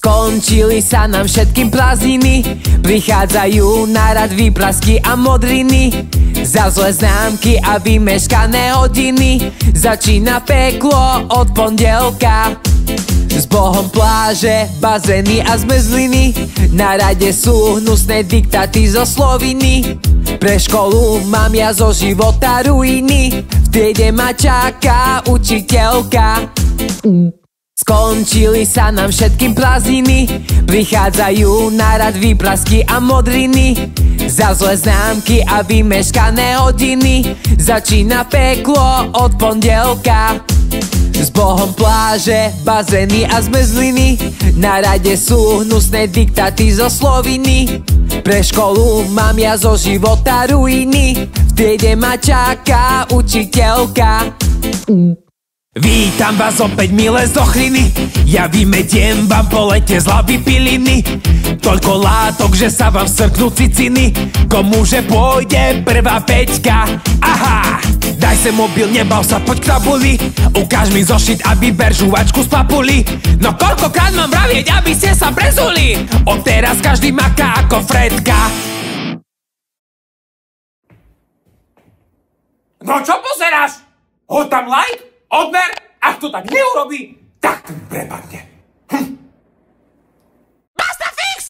Skončili sa nám všetkým prázdniny, prichádzajú na rad výprasky a modriny. Za zlé známky a vymeškané hodiny začína peklo od pondelka. S Bohom pláže, bazény a zmrzliny, na rade sú hnusné diktáty zo Sloviny. Pre školu mám ja zo života ruiny, v triede ma čaká učiteľka. Skončili sa nám všetkým prázdniny, prichádzajú na rad výprasky a modriny. Za zlé známky a vymeškané hodiny začína peklo od pondelka. S Bohom pláže, bazény a zmrzliny, na rade sú hnusné diktáty zo Sloviny. Pre školu mám ja zo života ruiny, v triede ma čaká učiteľka. Vítam vás opäť, milé zochriny, ja vymetiem vám po lete z hlavy piliny. Toľko látok, že sa vám srknú ciciny, komuže pôjde prvá peťka. Aha, daj sem mobil, nebav sa, poď k tabuli, ukáž mi zošit a vyber žuvačku z papuli. No koľkokrát mám vravieť, aby ste sa prezuli, odteraz každý maká ako Fredka. No čo pozeráš? Hoď tam like, odber, ak to tak neurobí, tak to prepadne.